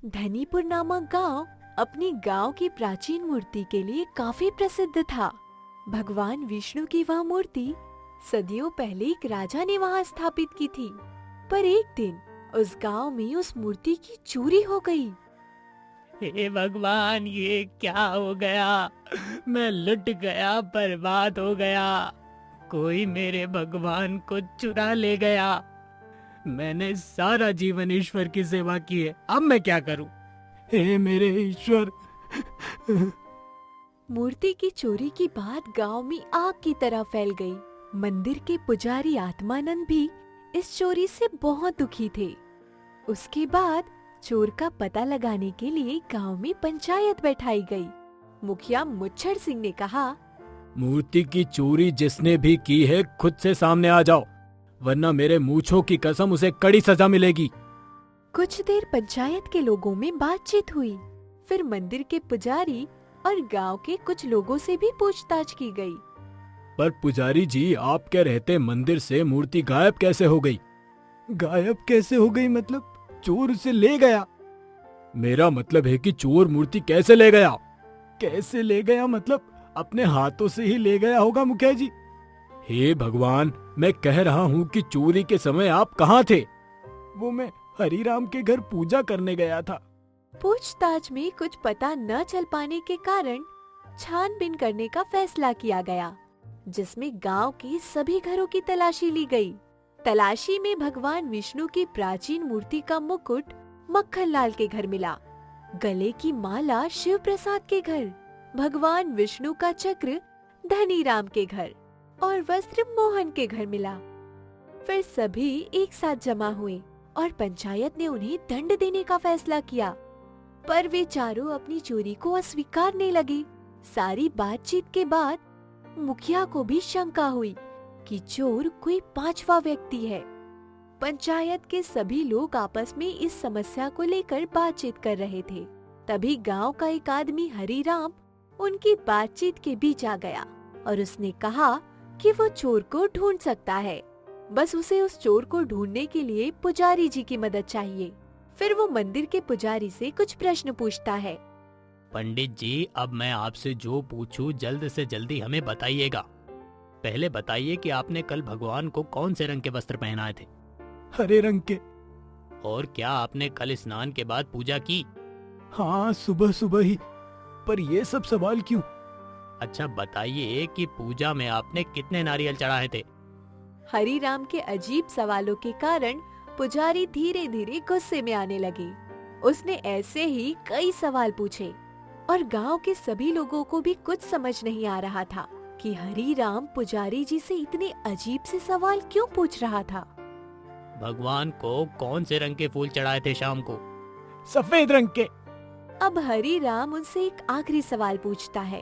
धनीपुर नामक गांव अपनी गांव की प्राचीन मूर्ति के लिए काफी प्रसिद्ध था। भगवान विष्णु की वह मूर्ति सदियों पहले एक राजा ने वहां स्थापित की थी, पर एक दिन उस गांव में उस मूर्ति की चोरी हो गई। हे भगवान, ये क्या हो गया? मैं लुट गया, बर्बाद हो गया। कोई मेरे भगवान को चुरा ले गया। मैंने सारा जीवन ईश्वर की सेवा की है, अब मैं क्या करूं? हे मेरे ईश्वर। मूर्ति की चोरी की बात गांव में आग की तरह फैल गई। मंदिर के पुजारी आत्मानंद भी इस चोरी से बहुत दुखी थे। उसके बाद चोर का पता लगाने के लिए गांव में पंचायत बैठाई गई। मुखिया मुच्छर सिंह ने कहा, मूर्ति की चोरी जिसने भी की है खुद से सामने आ जाओ, वरना मेरे मूंछों की कसम उसे कड़ी सजा मिलेगी। कुछ देर पंचायत के लोगों में बातचीत हुई। फिर मंदिर के पुजारी और गांव के कुछ लोगों से भी पूछताछ की गई। पर पुजारी जी, आप क्या रहते मंदिर से मूर्ति गायब कैसे हो गई? गायब कैसे हो गई मतलब? चोर उसे ले गया। मेरा मतलब है कि चोर मूर्ति कैसे ले गया? कैसे ले गया मतलब अपने हाथों से ही ले गया होगा मुखिया जी। हे भगवान, मैं कह रहा हूँ कि चोरी के समय आप कहाँ थे? वो मैं हरिराम के घर पूजा करने गया था। पूछताछ में कुछ पता न चल पाने के कारण छानबीन करने का फैसला किया गया, जिसमें गांव के सभी घरों की तलाशी ली गई। तलाशी में भगवान विष्णु की प्राचीन मूर्ति का मुकुट मक्खनलाल के घर मिला, गले की माला शिव प्रसाद के घर, भगवान विष्णु का चक्र धनीराम के घर और वस्त्र मोहन के घर मिला। फिर सभी एक साथ जमा हुए और पंचायत ने उन्हें दंड देने का फैसला किया, पर वे चारों अपनी चोरी को अस्वीकारने लगे। सारी बातचीत के बाद मुखिया को भी शंका हुई कि चोर कोई पांचवा व्यक्ति है। पंचायत के सभी लोग आपस में इस समस्या को लेकर बातचीत कर रहे थे। तभी गांव का एक आदमी हरिराम उनकी बातचीत के बीच आ गया और उसने कहा कि वो चोर को ढूंढ सकता है, बस उसे उस चोर को ढूंढने के लिए पुजारी जी की मदद चाहिए। फिर वो मंदिर के पुजारी से कुछ प्रश्न पूछता है। पंडित जी, अब मैं आपसे जो पूछूं जल्द से जल्दी हमें बताइएगा। पहले बताइए कि आपने कल भगवान को कौन से रंग के वस्त्र पहनाए थे? हरे रंग के। और क्या आपने कल स्नान के बाद पूजा की? हाँ, सुबह सुबह ही। पर ये सब सवाल क्यों? अच्छा बताइए कि पूजा में आपने कितने नारियल चढ़ाए थे? हरिराम के अजीब सवालों के कारण पुजारी धीरे धीरे गुस्से में आने लगे। उसने ऐसे ही कई सवाल पूछे और गांव के सभी लोगों को भी कुछ समझ नहीं आ रहा था कि हरिराम पुजारी जी से इतने अजीब से सवाल क्यों पूछ रहा था। भगवान को कौन से रंग के फूल चढ़ाए थे शाम को? सफेद रंग के। अब हरिराम उनसे एक आखिरी सवाल पूछता है।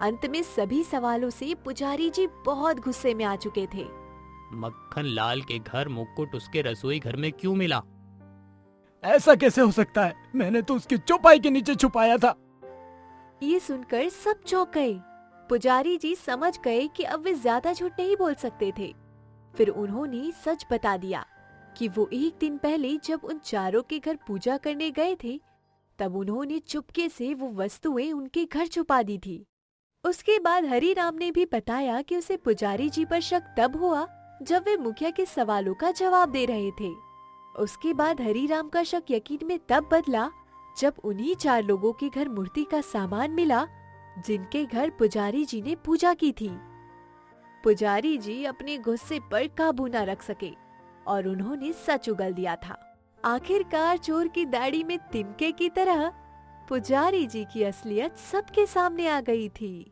अंत में सभी सवालों से पुजारी जी बहुत गुस्से में आ चुके थे। मक्खन लाल के घर मुकुट उसके रसोई घर में क्यों मिला? ऐसा कैसे हो सकता है? मैंने तो उसकी चौपाई के नीचे छुपाया था। ये सुनकर सब चौंक गए। पुजारी जी समझ गए कि अब वे ज्यादा झूठ नहीं बोल सकते थे। फिर उन्होंने सच बता दिया कि वो एक दिन पहले जब उन चारों के घर पूजा करने गए थे, तब उन्होंने चुपके से वो वस्तुएं उनके घर छुपा दी थी। उसके बाद हरिराम ने भी बताया कि उसे पुजारी जी पर शक तब हुआ जब वे मुखिया के सवालों का जवाब दे रहे थे। उसके बाद हरिराम का शक यकीन में तब बदला जब उन्हीं चार लोगों के घर मूर्ति का सामान मिला जिनके घर पुजारी जी ने पूजा की थी। पुजारी जी अपने गुस्से पर काबू न रख सके और उन्होंने सच उगल दिया था। आखिरकार चोर की दाढ़ी में तिनके की तरह पुजारी जी की असलियत सबके सामने आ गई थी।